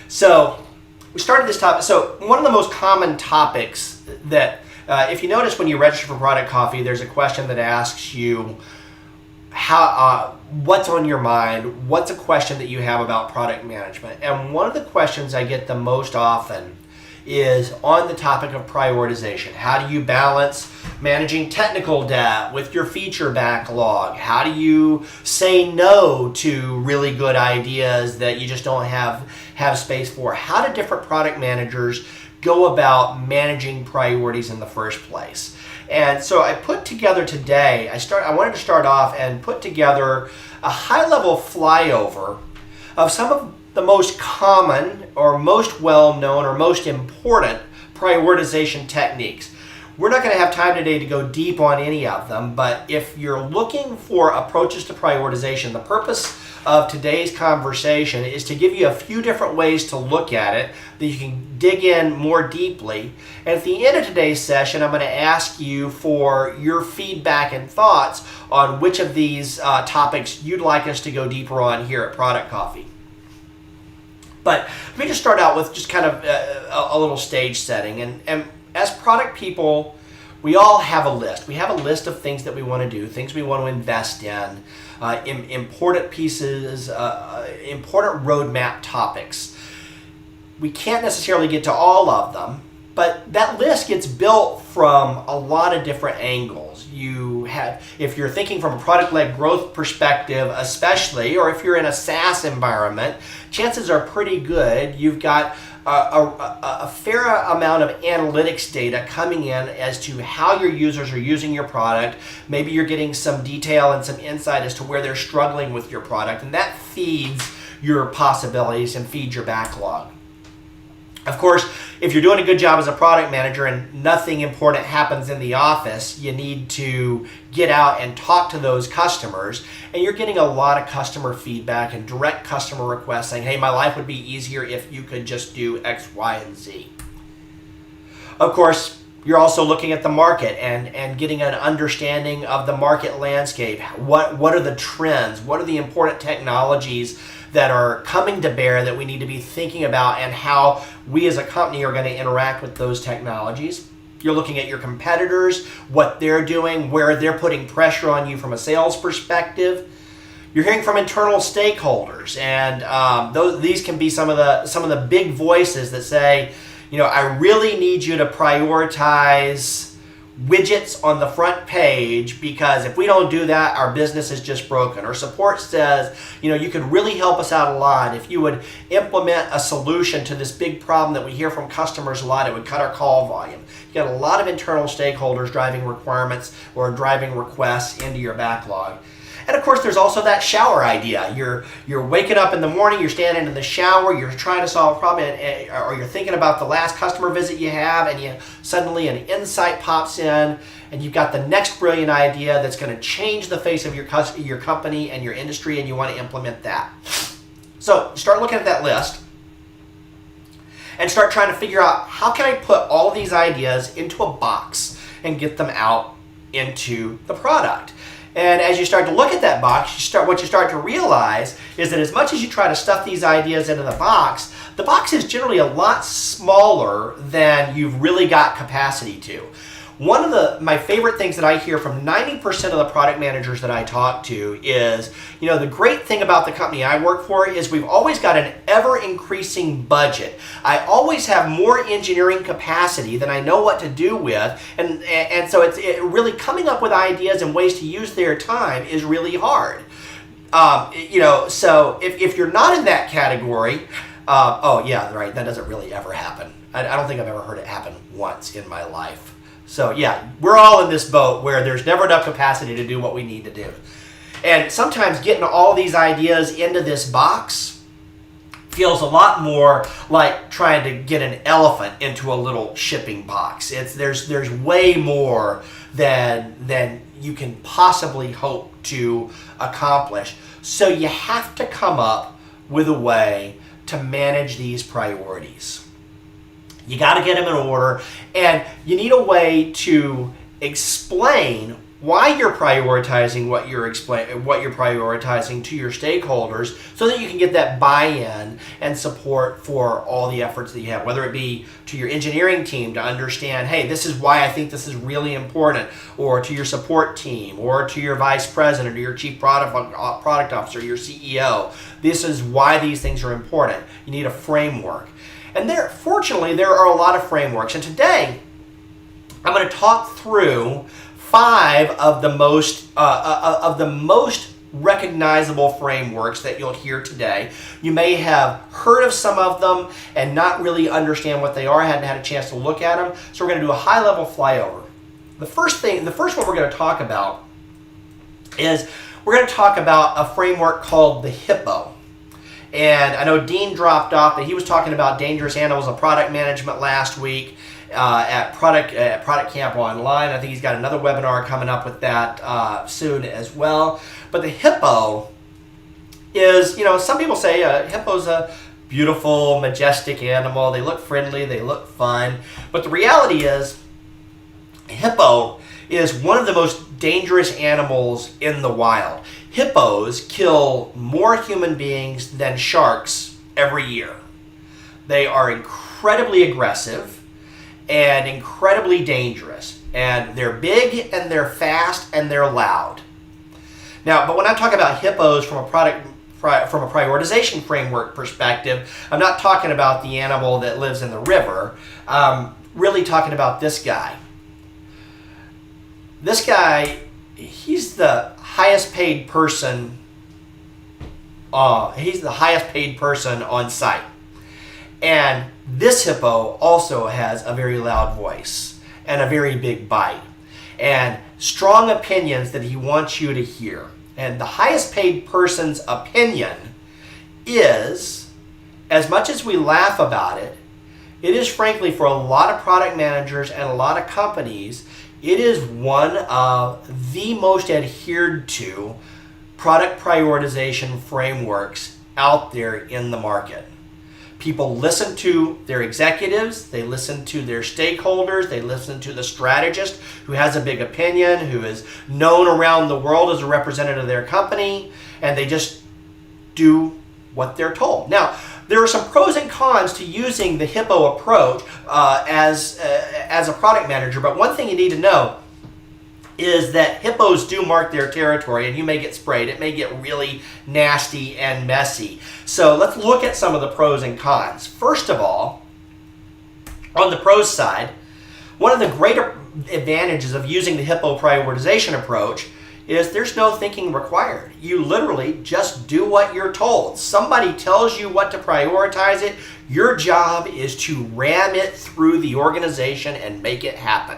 So we started this topic. So one of the most common topics that, if you notice when you register for Product Coffee, there's a question that asks you what's on your mind, what's a question that you have about product management. And one of the questions I get the most often is on the topic of prioritization. How do you balance managing technical debt with your feature backlog? How do you say no to really good ideas that you just don't have space for? How do different product managers go about managing priorities in the first place? And so I put together today, I wanted to start off and put together a high-level flyover of some of the most common or most well-known or most important prioritization techniques. We're not going to have time today to go deep on any of them, but if you're looking for approaches to prioritization, the purpose of today's conversation is to give you a few different ways to look at it that you can dig in more deeply. And at the end of today's session, I'm going to ask you for your feedback and thoughts on which of these topics you'd like us to go deeper on here at Product Coffee. But let me just start out with just kind of a little stage setting. And as product people, we all have a list. We have a list of things that we want to do, things we want to invest in important pieces, important roadmap topics. We can't necessarily get to all of them, but that list gets built from a lot of different angles. If you're thinking from a product-led growth perspective especially, or if you're in a SaaS environment, chances are pretty good you've got a fair amount of analytics data coming in as to how your users are using your product. Maybe you're getting some detail and some insight as to where they're struggling with your product, and that feeds your possibilities and feeds your backlog. Of course, if you're doing a good job as a product manager and nothing important happens in the office, you need to get out and talk to those customers. And you're getting a lot of customer feedback and direct customer requests saying, hey, my life would be easier if you could just do X, Y, and Z. Of course, you're also looking at the market and getting an understanding of the market landscape. What are the trends? What are the important technologies that are coming to bear that we need to be thinking about, and how we as a company are going to interact with those technologies? You're looking at your competitors, what they're doing, where they're putting pressure on you from a sales perspective. You're hearing from internal stakeholders, and these can be some of the big voices that say, I really need you to prioritize widgets on the front page, because if we don't do that, our business is just broken. Or support says, you could really help us out a lot if you would implement a solution to this big problem that we hear from customers a lot. It would cut our call volume. You got a lot of internal stakeholders driving requirements or driving requests into your backlog. And of course, there's also that shower idea. You're waking up in the morning, you're standing in the shower, you're trying to solve a problem, or you're thinking about the last customer visit you have, and suddenly an insight pops in, and you've got the next brilliant idea that's going to change the face of your company and your industry, and you want to implement that. So start looking at that list and start trying to figure out, how can I put all of these ideas into a box and get them out into the product? And as you start to look at that box, what you start to realize is that as much as you try to stuff these ideas into the box is generally a lot smaller than you've really got capacity to. One of my favorite things that I hear from 90% of the product managers that I talk to is, the great thing about the company I work for is we've always got an ever-increasing budget. I always have more engineering capacity than I know what to do with, and so it's really coming up with ideas and ways to use their time is really hard. So if you're not in that category, oh yeah, right, that doesn't really ever happen. I don't think I've ever heard it happen once in my life. So yeah, we're all in this boat where there's never enough capacity to do what we need to do. And sometimes getting all these ideas into this box feels a lot more like trying to get an elephant into a little shipping box. There's way more than you can possibly hope to accomplish. So you have to come up with a way to manage these priorities. You got to get them in order, and you need a way to explain why you're prioritizing what you're prioritizing to your stakeholders, so that you can get that buy-in and support for all the efforts that you have, whether it be to your engineering team to understand, hey, this is why I think this is really important, or to your support team, or to your vice president, or your chief product officer, your CEO. This is why these things are important. You need a framework. And fortunately, there are a lot of frameworks. And today, I'm going to talk through 5 of the most recognizable frameworks that you'll hear today. You may have heard of some of them and not really understand what they are, hadn't had a chance to look at them. So we're going to do a high-level flyover. The first one we're going to talk about is we're going to talk about a framework called the HIPPO. And I know Dean dropped off, but he was talking about dangerous animals of product management last week at Product Camp Online. I think he's got another webinar coming up with that soon as well. But the HIPPO is, some people say HIPPO's a beautiful, majestic animal. They look friendly, they look fun. But the reality is, HIPPO is one of the most dangerous animals in the wild. Hippos kill more human beings than sharks every year. They are incredibly aggressive and incredibly dangerous. And they're big, and they're fast, and they're loud. Now, but when I talk about hippos from a prioritization framework perspective, I'm not talking about the animal that lives in the river. I'm really talking about this guy. This guy, he's the highest paid person. He's the highest paid person on site. And this hippo also has a very loud voice and a very big bite and strong opinions that he wants you to hear. And the highest paid person's opinion is, as much as we laugh about it, it is frankly for a lot of product managers and a lot of companies, it is one of the most adhered to product prioritization frameworks out there in the market. People listen to their executives, they listen to their stakeholders, they listen to the strategist who has a big opinion, who is known around the world as a representative of their company, and they just do what they're told. Now, there are some pros and cons to using the HIPPO approach as a product manager, but one thing you need to know is that hippos do mark their territory, and you may get sprayed. It may get really nasty and messy. So let's look at some of the pros and cons. First of all, on the pros side, one of the greater advantages of using the HIPPO prioritization approach is there's no thinking required. You literally just do what you're told. Somebody tells you what to prioritize it. Your job is to ram it through the organization and make it happen.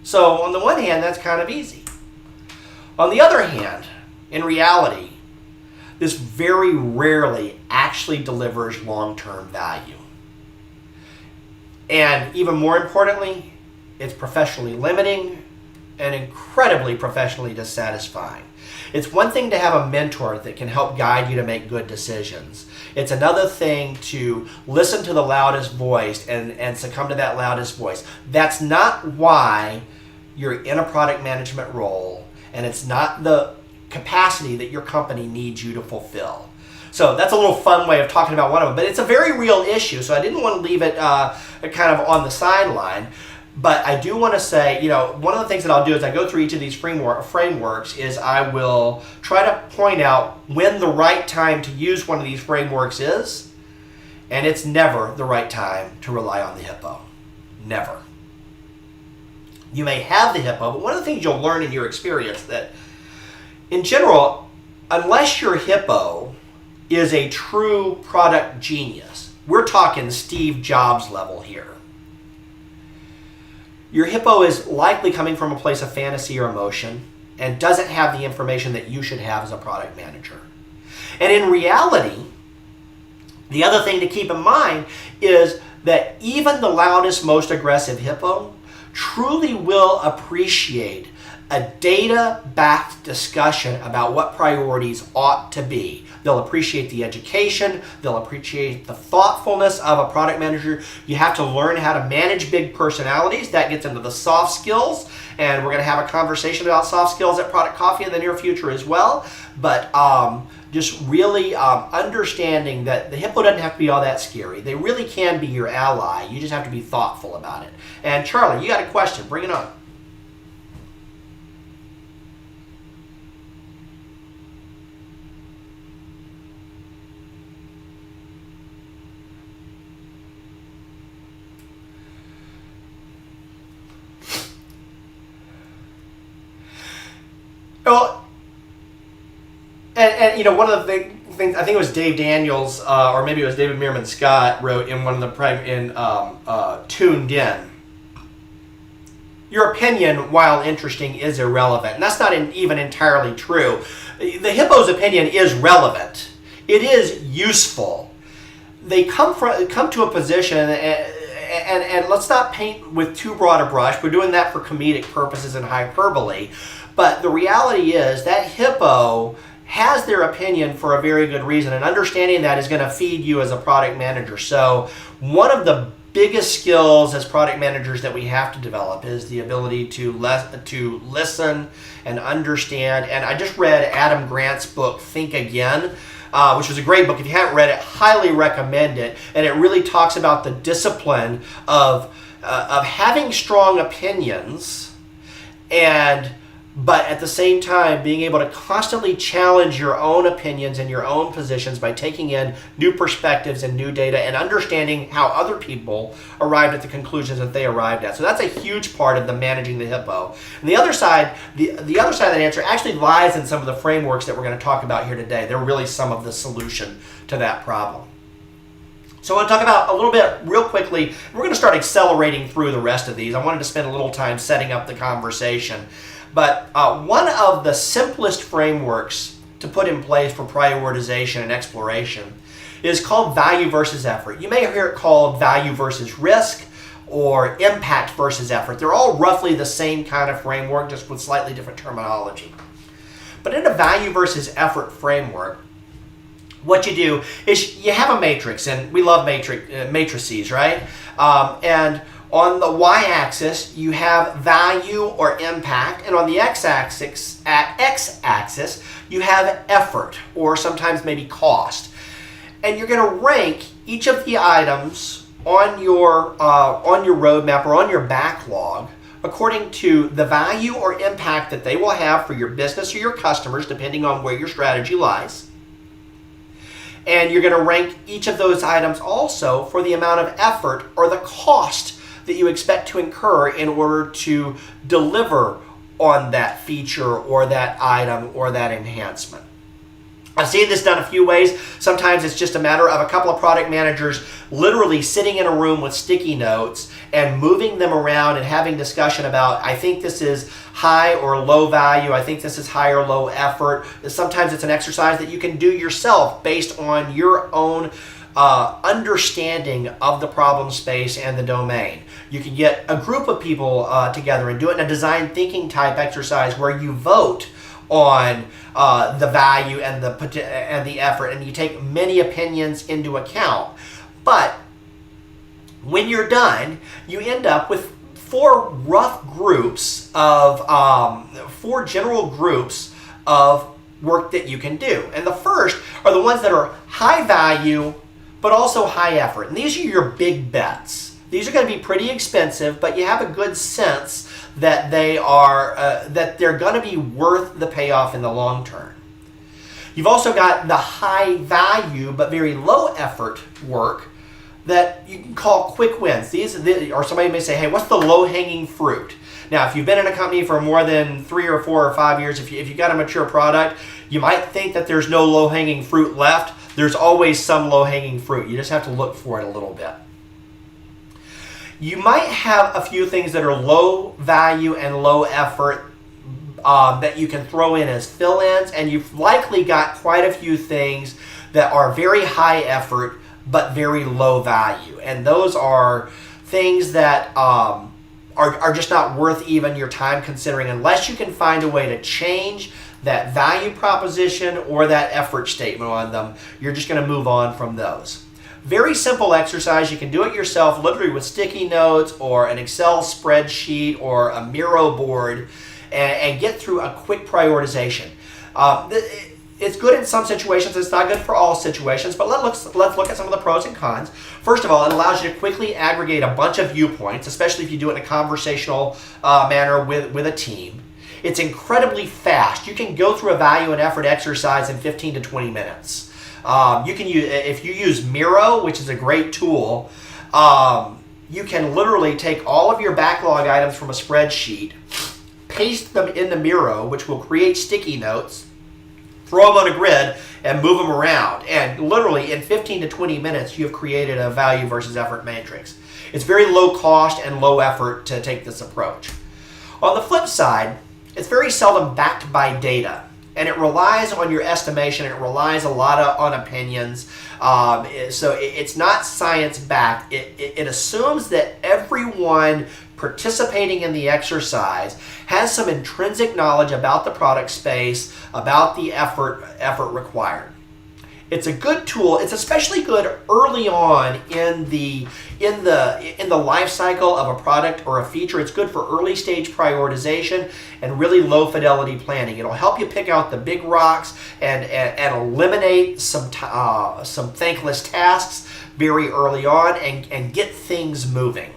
So on the one hand, that's kind of easy. On the other hand, in reality, this very rarely actually delivers long-term value. And even more importantly, it's professionally limiting and incredibly professionally dissatisfying. It's one thing to have a mentor that can help guide you to make good decisions. It's another thing to listen to the loudest voice and succumb to that loudest voice. That's not why you're in a product management role, and it's not the capacity that your company needs you to fulfill. So that's a little fun way of talking about one of them, but it's a very real issue, so I didn't want to leave it kind of on the sideline. But I do want to say, one of the things that I'll do as I go through each of these frameworks is I will try to point out when the right time to use one of these frameworks is, and it's never the right time to rely on the HIPPO. Never. You may have the HIPPO, but one of the things you'll learn in your experience that, in general, unless your HIPPO is a true product genius, we're talking Steve Jobs level here, your HIPPO is likely coming from a place of fantasy or emotion and doesn't have the information that you should have as a product manager. And in reality, the other thing to keep in mind is that even the loudest, most aggressive HIPPO truly will appreciate a data-backed discussion about what priorities ought to be. They'll appreciate the education, they'll appreciate the thoughtfulness of a product manager. You have to learn how to manage big personalities. That gets into the soft skills, and we're going to have a conversation about soft skills at Product Coffee in the near future as well. But just really understanding that the HIPPO doesn't have to be all that scary. They really can be your ally. You just have to be thoughtful about it. And Charlie, you got a question. Bring it on. Well, and you know, one of the things, I think it was Dave Daniels, or maybe it was David Meerman Scott, wrote in one of the Tuned In. Your opinion, while interesting, is irrelevant. And that's not even entirely true. The HIPPO's opinion is relevant. It is useful. They come to a position, and let's not paint with too broad a brush. We're doing that for comedic purposes and hyperbole. But the reality is that HIPPO has their opinion for a very good reason, and understanding that is going to feed you as a product manager. So one of the biggest skills as product managers that we have to develop is the ability to listen and understand. And I just read Adam Grant's book, Think Again, which was a great book. If you haven't read it, highly recommend it. And it really talks about the discipline of having strong opinions, but at the same time being able to constantly challenge your own opinions and your own positions by taking in new perspectives and new data and understanding how other people arrived at the conclusions that they arrived at. So that's a huge part of the managing the HIPPO. And the other side, the other side of that answer actually lies in some of the frameworks that we're going to talk about here today. They're really some of the solution to that problem. So I want to talk about a little bit real quickly. We're going to start accelerating through the rest of these. I wanted to spend a little time setting up the conversation. But one of the simplest frameworks to put in place for prioritization and exploration is called value versus effort. You may hear it called value versus risk or impact versus effort. They're all roughly the same kind of framework, just with slightly different terminology. But in a value versus effort framework, what you do is you have a matrix, and we love matrices, right? And on the y-axis, you have value or impact, and on the x-axis, you have effort, or sometimes maybe cost. And you're going to rank each of the items on your roadmap or on your backlog according to the value or impact that they will have for your business or your customers, depending on where your strategy lies. And you're going to rank each of those items also for the amount of effort or the cost that you expect to incur in order to deliver on that feature or that item or that enhancement. I've seen this done a few ways. Sometimes it's just a matter of a couple of product managers literally sitting in a room with sticky notes and moving them around and having discussion about, I think this is high or low value, I think this is high or low effort. Sometimes it's an exercise that you can do yourself based on your own understanding of the problem space and the domain. You can get a group of people together and do it in a design thinking type exercise where you vote on the value and the effort, and you take many opinions into account. But when you're done, you end up with four general groups of work that you can do. And the first are the ones that are high value but also high effort. And these are your big bets. These are going to be pretty expensive, but you have a good sense that they're going to be worth the payoff in the long term. You've also got the high value but very low effort work that you can call quick wins. Or somebody may say, hey, what's the low-hanging fruit? Now, if you've been in a company for more than 3 or 4 or 5 years, if you've got a mature product, you might think that there's no low-hanging fruit left. There's always some low-hanging fruit. You just have to look for it a little bit. You might have a few things that are low value and low effort that you can throw in as fill-ins, and you've likely got quite a few things that are very high effort but very low value. And those are things that are just not worth even your time considering unless you can find a way to change that value proposition or that effort statement on them. You're just going to move on from those. Very simple exercise. You can do it yourself, literally with sticky notes or an Excel spreadsheet or a Miro board, and get through a quick prioritization. It's good in some situations. It's not good for all situations, but let's look at some of the pros and cons. First of all, it allows you to quickly aggregate a bunch of viewpoints, especially if you do it in a conversational manner with a team. It's incredibly fast. You can go through a value and effort exercise in 15 to 20 minutes. You can use, if you use Miro, which is a great tool, you can literally take all of your backlog items from a spreadsheet, paste them in the Miro, which will create sticky notes, throw them on a grid, and move them around. And literally in 15 to 20 minutes, you've created a value versus effort matrix. It's very low cost and low effort to take this approach. On the flip side, it's very seldom backed by data. And it relies on your estimation. It relies a lot on opinions. So it's not science-backed. It assumes that everyone participating in the exercise has some intrinsic knowledge about the product space, about the effort required. It's a good tool. It's especially good early on in the life cycle of a product or a feature. It's good for early stage prioritization and really low fidelity planning. It'll help you pick out the big rocks and eliminate some thankless tasks very early on and get things moving.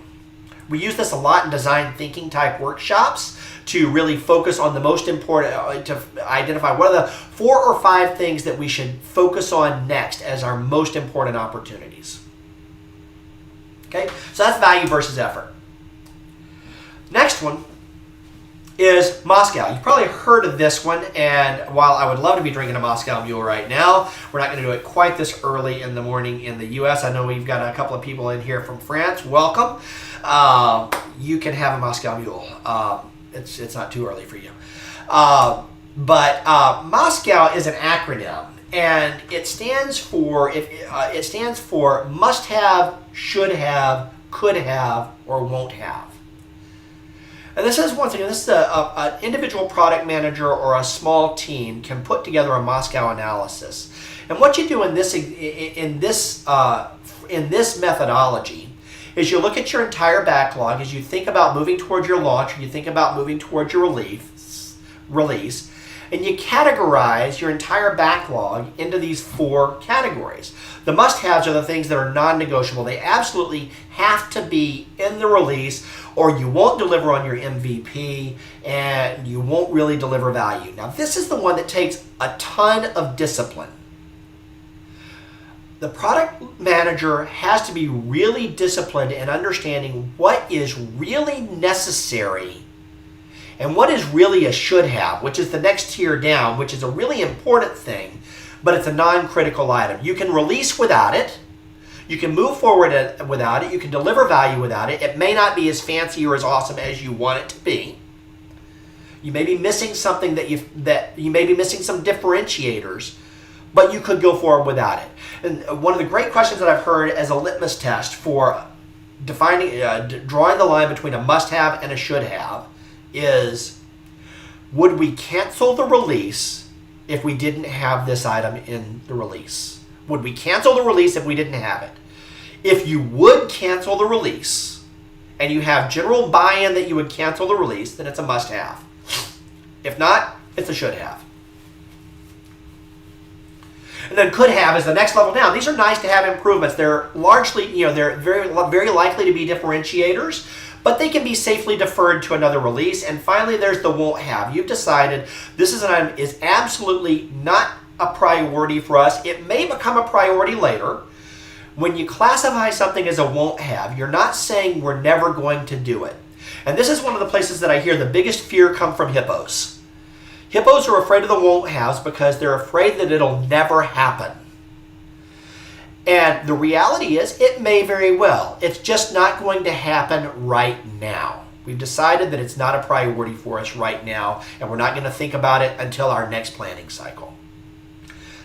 We use this a lot in design thinking type workshops to really focus on the most important, to identify what are the 4 or 5 things that we should focus on next as our most important opportunities. Okay, so that's value versus effort. Next one is Moscow. You've probably heard of this one, and while I would love to be drinking a Moscow Mule right now, we're not going to do it quite this early in the morning in the U.S. I know we've got a couple of people in here from France. Welcome. You can have a Moscow Mule. It's not too early for you. But Moscow is an acronym, and it stands for must have, should have, could have, or won't have. And this is, once again, this is an individual product manager or a small team can put together a Moscow analysis. And what you do in this methodology is you look at your entire backlog as you think about moving towards your launch, or you think about moving towards your release, and you categorize your entire backlog into these 4 categories. The must-haves are the things that are non-negotiable. They absolutely have to be in the release, or you won't deliver on your MVP, and you won't really deliver value. Now, this is the one that takes a ton of discipline. The product manager has to be really disciplined in understanding what is really necessary and what is really a should have, which is the next tier down, which is a really important thing, but it's a non-critical item. You can release without it. You can move forward without it. You can deliver value without it. It may not be as fancy or as awesome as you want it to be. You may be missing something that you may be missing some differentiators, but you could go forward without it. And one of the great questions that I've heard as a litmus test for defining, drawing the line between a must-have and a should-have is, would we cancel the release if we didn't have this item in the release? Would we cancel the release if we didn't have it? If you would cancel the release and you have general buy-in that you would cancel the release, then it's a must-have. If not, it's a should-have. And then could have is the next level down. These are nice to have improvements. They're largely, they're very likely to be differentiators, but they can be safely deferred to another release. And finally, there's the won't have. You've decided this is an item is absolutely not a priority for us. It may become a priority later. When you classify something as a won't have, you're not saying we're never going to do it. And this is one of the places that I hear the biggest fear come from HIPPOs. HIPPOs are afraid of the won't haves because they're afraid that it'll never happen. And the reality is, it may very well. It's just not going to happen right now. We've decided that it's not a priority for us right now, and we're not going to think about it until our next planning cycle.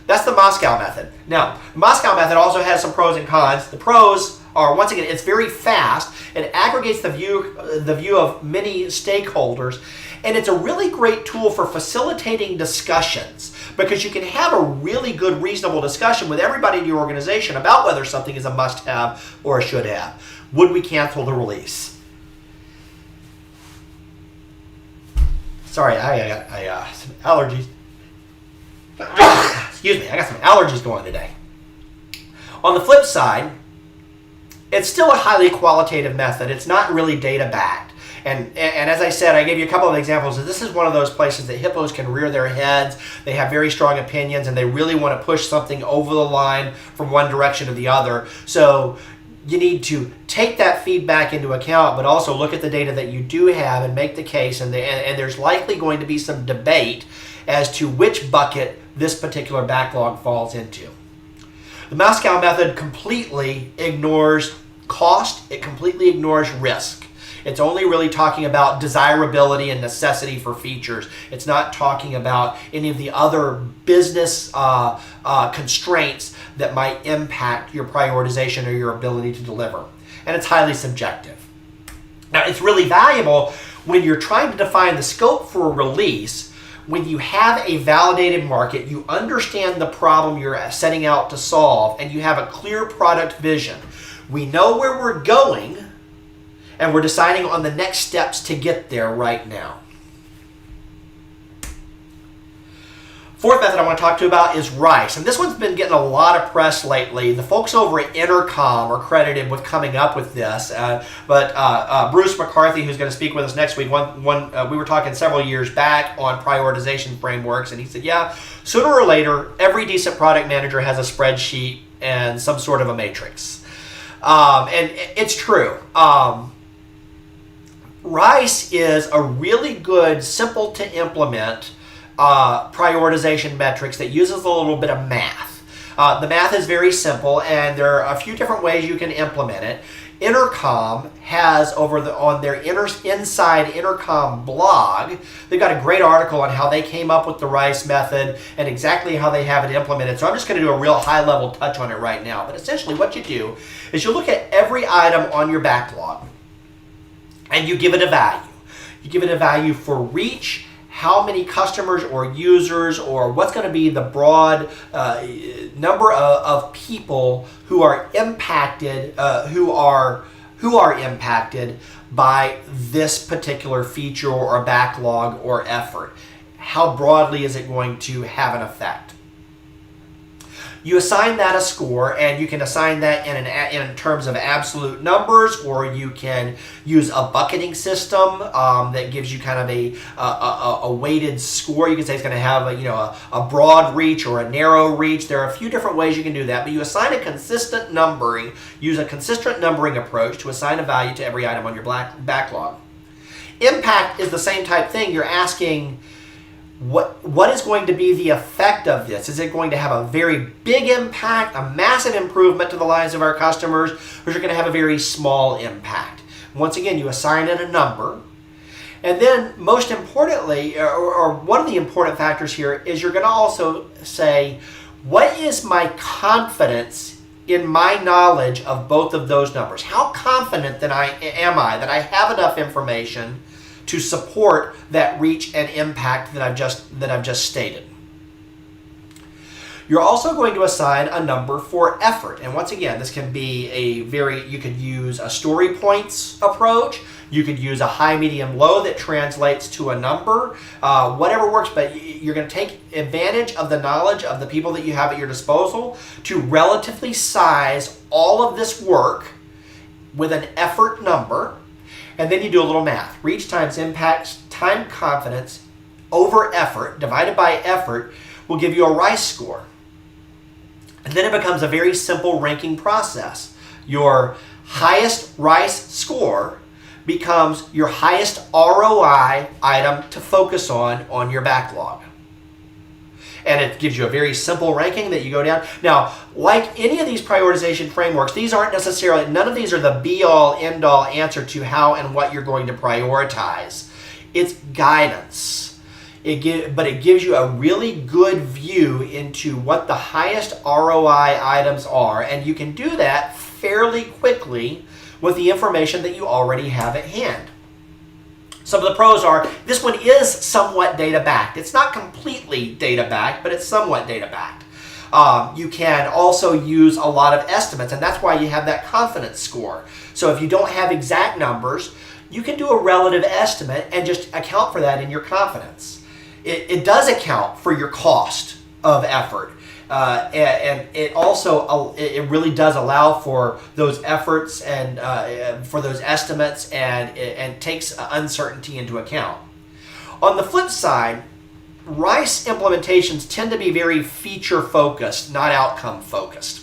That's the Moscow method. Now, the Moscow method also has some pros and cons. The pros are, once again, it's very fast. It aggregates the view of many stakeholders, and it's a really great tool for facilitating discussions because you can have a really good, reasonable discussion with everybody in your organization about whether something is a must-have or a should-have. Would we cancel the release? Sorry, I got some allergies. Excuse me, I got some allergies going today. On the flip side, it's still a highly qualitative method. It's not really data backed. And as I said, I gave you a couple of examples. This is one of those places that hippos can rear their heads. They have very strong opinions and they really want to push something over the line from one direction to the other. So you need to take that feedback into account, but also look at the data that you do have and make the case. And there's likely going to be some debate as to which bucket this particular backlog falls into. The Moscow method completely ignores cost. It completely ignores risk. It's only really talking about desirability and necessity for features. It's not talking about any of the other business constraints that might impact your prioritization or your ability to deliver. And it's highly subjective. Now, it's really valuable when you're trying to define the scope for a release. When you have a validated market, you understand the problem you're setting out to solve, and you have a clear product vision. We know where we're going, and we're deciding on the next steps to get there right now. Fourth method I want to talk to you about is RICE, and this one's been getting a lot of press lately. The folks over at Intercom are credited with coming up with this, but Bruce McCarthy, who's going to speak with us next week, we were talking several years back on prioritization frameworks, and he said, yeah, sooner or later, every decent product manager has a spreadsheet and some sort of a matrix. And it's true. RICE is a really good, simple to implement prioritization metrics that uses a little bit of math. The math is very simple, and there are a few different ways you can implement it. Intercom has on their Inside Intercom blog, they've got a great article on how they came up with the RICE method and exactly how they have it implemented. So I'm just going to do a real high-level touch on it right now. But essentially what you do is you look at every item on your backlog and you give it a value. You give it a value for reach, how many customers or users, or what's going to be the broad number of people who are impacted, who are impacted by this particular feature or backlog or effort. How broadly is it going to have an effect? You assign that a score, and you can assign that in terms of absolute numbers, or you can use a bucketing system that gives you kind of a weighted score. You can say it's going to have a broad reach or a narrow reach. There are a few different ways you can do that, but you assign a consistent numbering, use a consistent numbering approach to assign a value to every item on your backlog. Impact is the same type thing. You're asking, what is going to be the effect of this? Is it going to have a very big impact, a massive improvement to the lives of our customers, or is it going to have a very small impact? Once again, you assign it a number. And then most importantly, or one of the important factors here, is you're going to also say, what is my confidence in my knowledge of both of those numbers? How confident am I that I have enough information to support that reach and impact that I've just stated? You're also going to assign a number for effort. And once again, this can be you could use a story points approach. You could use a high, medium, low that translates to a number. Whatever works, but you're going to take advantage of the knowledge of the people that you have at your disposal to relatively size all of this work with an effort number. And then you do a little math. Reach times impact time confidence over effort divided by effort will give you a RICE score. And then it becomes a very simple ranking process. Your highest RICE score becomes your highest ROI item to focus on your backlog. And it gives you a very simple ranking that you go down. Now, like any of these prioritization frameworks, none of these are the be-all, end-all answer to how and what you're going to prioritize. It's guidance. but it gives you a really good view into what the highest ROI items are, and you can do that fairly quickly with the information that you already have at hand. Some of the pros are, this one is somewhat data-backed. It's not completely data-backed, but it's somewhat data-backed. You can also use a lot of estimates, and that's why you have that confidence score. So if you don't have exact numbers, you can do a relative estimate and just account for that in your confidence. It does account for your cost of effort. And it also it really does allow for those efforts and for those estimates, and takes uncertainty into account. On the flip side, RICE implementations tend to be very feature focused, not outcome focused.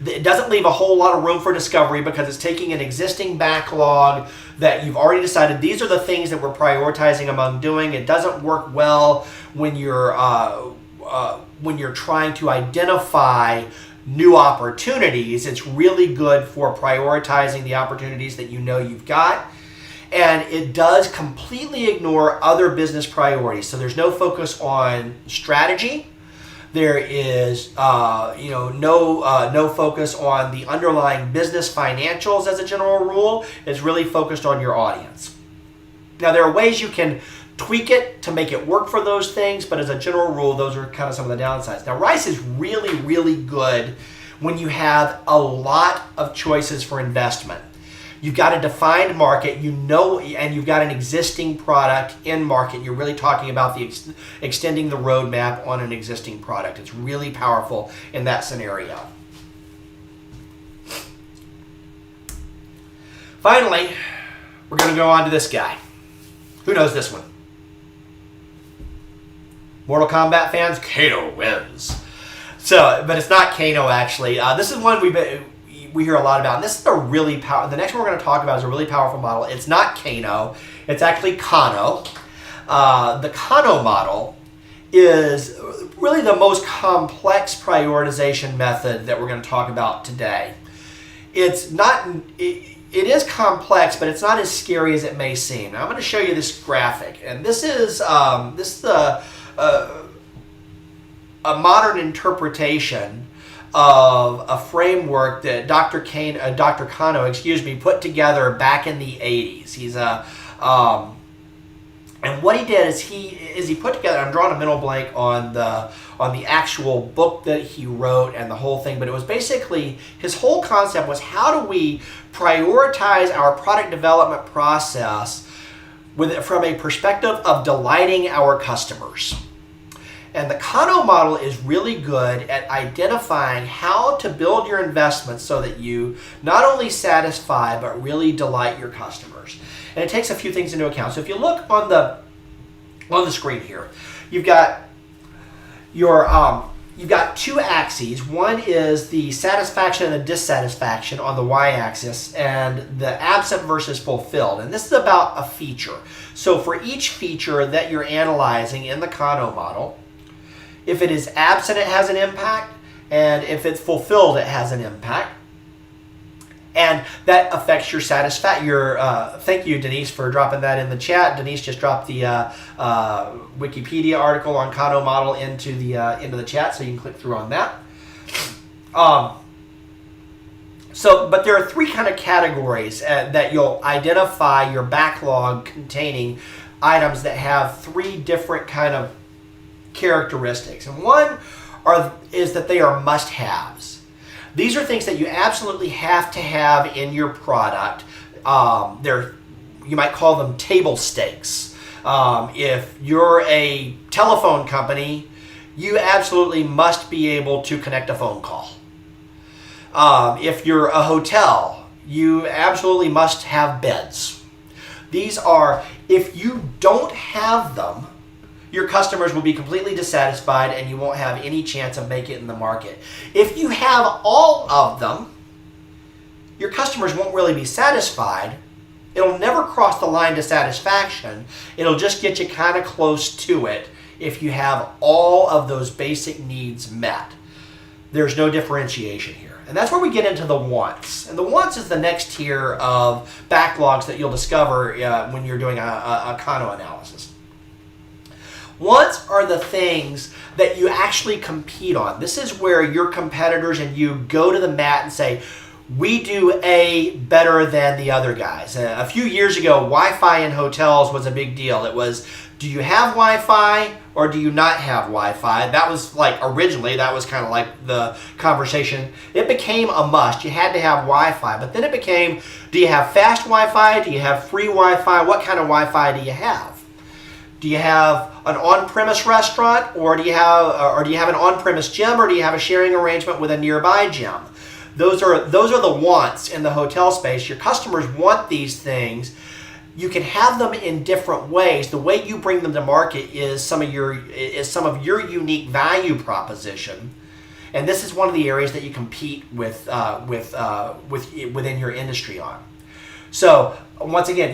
It doesn't leave a whole lot of room for discovery because it's taking an existing backlog that you've already decided these are the things that we're prioritizing among doing. It doesn't work well when you're trying to identify new opportunities. It's really good for prioritizing the opportunities that you know you've got. And it does completely ignore other business priorities. So there's no focus on strategy. There is no focus on the underlying business financials as a general rule. It's really focused on your audience. Now there are ways you can tweak it to make it work for those things, but as a general rule, those are kind of some of the downsides. Now RICE is really, really good when you have a lot of choices for investment. You've got a defined market, and you've got an existing product in market. You're really talking about extending the roadmap on an existing product. It's really powerful in that scenario. Finally, we're going to go on to this guy. Who knows this one? Mortal Kombat fans? Kano wins. But it's not Kano actually. This is one we hear a lot about, and this is a really the next one we're going to talk about is a really powerful model. It's not Kano, it's actually Kano. The Kano model is really the most complex prioritization method that we're going to talk about today. It is complex, but it's not as scary as it may seem. Now I'm going to show you this graphic, and this is a modern interpretation of a framework that Dr. Kano, put together back in the 80s. And what he did is he put together, I'm drawing a mental blank on the actual book that he wrote and the whole thing, but it was basically, his whole concept was, how do we prioritize our product development process from a perspective of delighting our customers. And the Kano model is really good at identifying how to build your investments so that you not only satisfy but really delight your customers. And it takes a few things into account. So if you look on the screen here, you've got two axes. One is the satisfaction and the dissatisfaction on the y-axis, and the absent versus fulfilled. And this is about a feature. So for each feature that you're analyzing in the Kano model, if it is absent, it has an impact, and if it's fulfilled, it has an impact. And that affects your satisfaction. Thank you, Denise, for dropping that in the chat. Denise just dropped the Wikipedia article on Kano model into the chat, so you can click through on that. But there are three kind of categories that you'll identify your backlog containing items that have three different kind of characteristics. And one is that they are must-haves. These are things that you absolutely have to have in your product. You might call them table stakes. If you're a telephone company, you absolutely must be able to connect a phone call. If you're a hotel, you absolutely must have beds. These are, if you don't have them, your customers will be completely dissatisfied and you won't have any chance of making it in the market. If you have all of them, your customers won't really be satisfied. It'll never cross the line to satisfaction. It'll just get you kind of close to it if you have all of those basic needs met. There's no differentiation here. And that's where we get into the wants. And the wants is the next tier of backlogs that you'll discover when you're doing a Kano analysis. Wants are the things that you actually compete on. This is where your competitors and you go to the mat and say, we do A better than the other guys. A few years ago, Wi-Fi in hotels was a big deal. It was, do you have Wi-Fi or do you not have Wi-Fi? That was like, originally, that was kind of like the conversation. It became a must. You had to have Wi-Fi. But then it became, do you have fast Wi-Fi? Do you have free Wi-Fi? What kind of Wi-Fi do you have? Do you have an on-premise restaurant, or do you have an on-premise gym, or do you have a sharing arrangement with a nearby gym? Those are the wants in the hotel space. Your customers want these things. You can have them in different ways. The way you bring them to market is some of your unique value proposition, and this is one of the areas that you compete with within your industry on. So once again,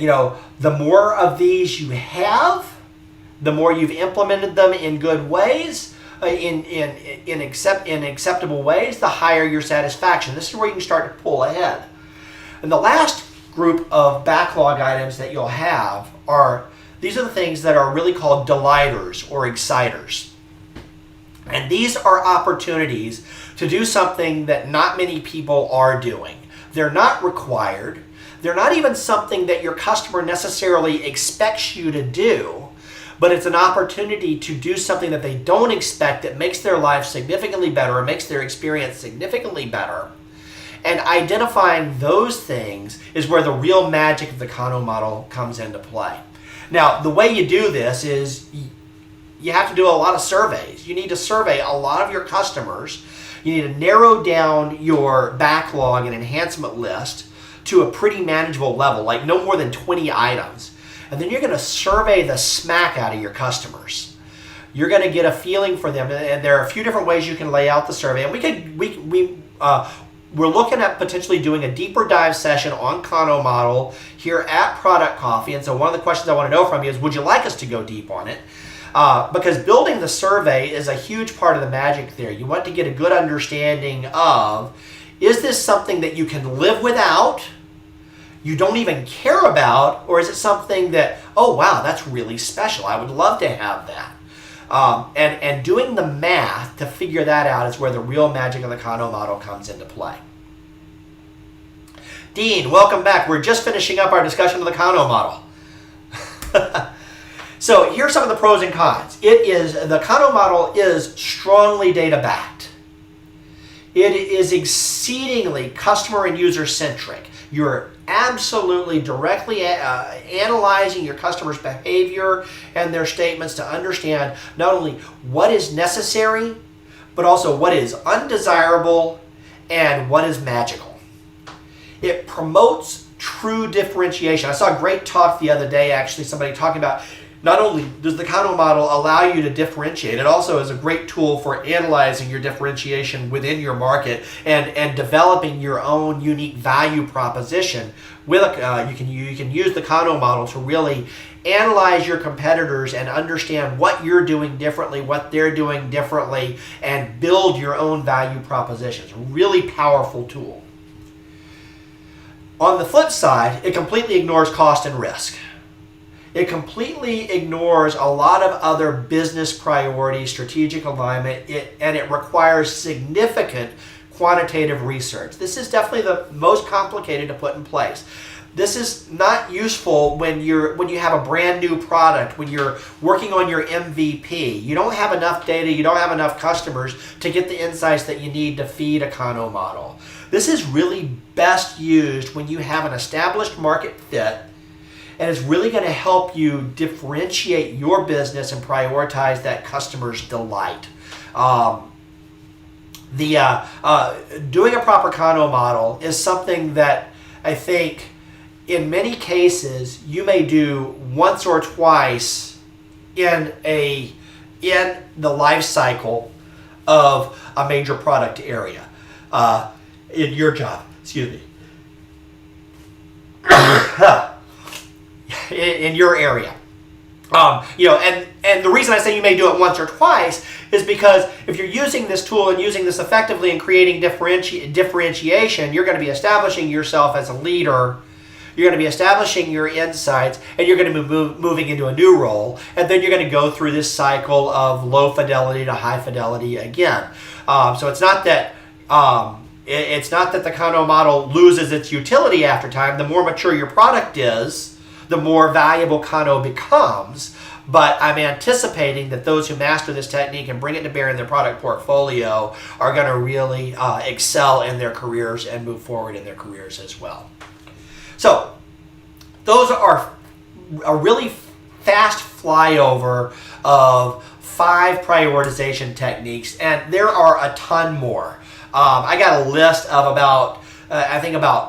the more of these you have, the more you've implemented them in good ways, in acceptable ways, the higher your satisfaction. This is where you can start to pull ahead. And the last group of backlog items that you'll have these are the things that are really called delighters or exciters. And these are opportunities to do something that not many people are doing. They're not required. They're not even something that your customer necessarily expects you to do. But it's an opportunity to do something that they don't expect that makes their life significantly better or makes their experience significantly better. And identifying those things is where the real magic of the Kano model comes into play. Now, the way you do this is you have to do a lot of surveys. You need to survey a lot of your customers. You need to narrow down your backlog and enhancement list to a pretty manageable level, like no more than 20 items. And then you're going to survey the smack out of your customers. You're going to get a feeling for them, and there are a few different ways you can lay out the survey. And we're looking at potentially doing a deeper dive session on Kano model here at Product Coffee. And so one of the questions I want to know from you is, would you like us to go deep on it? Because building the survey is a huge part of the magic there. You want to get a good understanding of, is this something that you can live without, you don't even care about, or is it something that, oh wow, that's really special, I would love to have that? And doing the math to figure that out is where the real magic of the Kano model comes into play. Dean, welcome back. We're just finishing up our discussion of the Kano model. So here's some of the pros and cons. The Kano model is strongly data backed. It is exceedingly customer and user centric. You're absolutely directly analyzing your customers' behavior and their statements to understand not only what is necessary, but also what is undesirable and what is magical. It promotes true differentiation. I saw a great talk the other day, actually, somebody talking about not only does the Kano model allow you to differentiate, it also is a great tool for analyzing your differentiation within your market and developing your own unique value proposition. You can use the Kano model to really analyze your competitors and understand what you're doing differently, what they're doing differently, and build your own value propositions. Really powerful tool. On the flip side, it completely ignores cost and risk. It completely ignores a lot of other business priorities, strategic alignment, and it requires significant quantitative research. This is definitely the most complicated to put in place. This is not useful when you have a brand new product, when you're working on your MVP. You don't have enough data, you don't have enough customers to get the insights that you need to feed a Kano model. This is really best used when you have an established market fit, and it's really going to help you differentiate your business and prioritize that customer's delight. Doing a proper Kano model is something that I think in many cases you may do once or twice in the life cycle of a major product area in your job. Excuse me. In your area. And the reason I say you may do it once or twice is because if you're using this tool and using this effectively and creating differentiation, you're going to be establishing yourself as a leader. you're going to be establishing your insights, and you're going to be moving into a new role, and then you're going to go through this cycle of low fidelity to high fidelity again. So it's not that the Kano model loses its utility after time. The more mature your product is, the more valuable Kano becomes. But I'm anticipating that those who master this technique and bring it to bear in their product portfolio are going to really excel in their careers and move forward in their careers as well. So those are a really fast flyover of 5 prioritization techniques, and there are a ton more. I got a list of about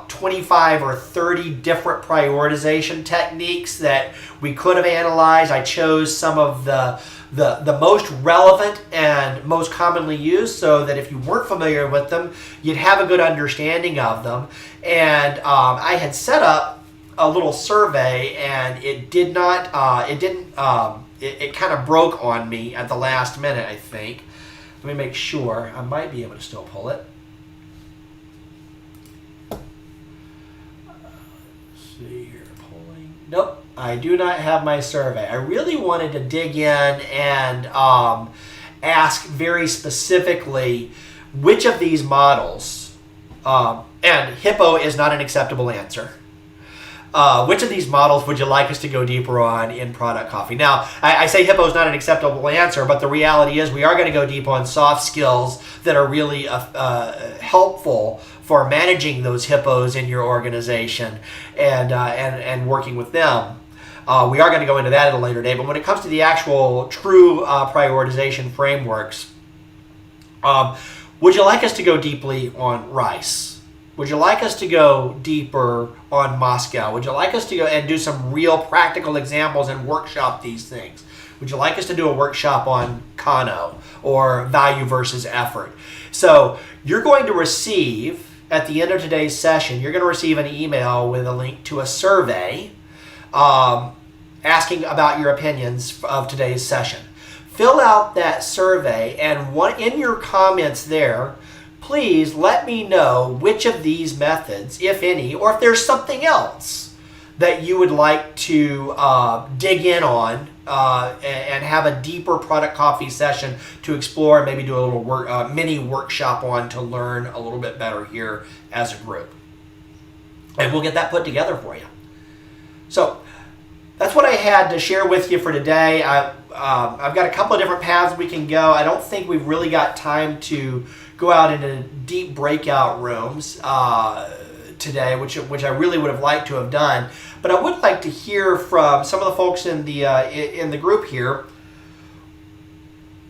25 or 30 different prioritization techniques that we could have analyzed. I chose some of the most relevant and most commonly used, so that if you weren't familiar with them, you'd have a good understanding of them. And I had set up a little survey, and it kind of broke on me at the last minute, I think. Let me make sure. I might be able to still pull it. See here, pulling. Nope, I do not have my survey. I really wanted to dig in and ask very specifically which of these models, and HIPPO is not an acceptable answer. Which of these models would you like us to go deeper on in product coffee? Now, I say HIPPO is not an acceptable answer, but the reality is we are going to go deep on soft skills that are really helpful for managing those HIPPOs in your organization and working with them. We are going to go into that at a later date, but when it comes to the actual true prioritization frameworks, would you like us to go deeply on rice? Would you like us to go deeper on Moscow? Would you like us to go and do some real practical examples and workshop these things? Would you like us to do a workshop on Kano or value versus effort? So you're going to receive, at the end of today's session, you're going to receive an email with a link to a survey asking about your opinions of today's session. Fill out that survey, and in your comments there, please let me know which of these methods, if any, or if there's something else that you would like to dig in on and have a deeper product coffee session to explore, maybe do a little mini workshop on to learn a little bit better here as a group. And we'll get that put together for you. So that's what I had to share with you for today. I've got a couple of different paths we can go. I don't think we've really got time to go out into deep breakout rooms today, which I really would have liked to have done. But I would like to hear from some of the folks in the group here.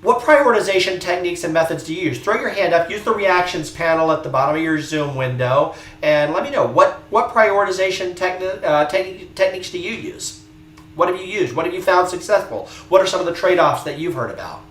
What prioritization techniques and methods do you use? Throw your hand up. Use the reactions panel at the bottom of your Zoom window, and let me know what prioritization techniques do you use? What have you used? What have you found successful? What are some of the trade-offs that you've heard about?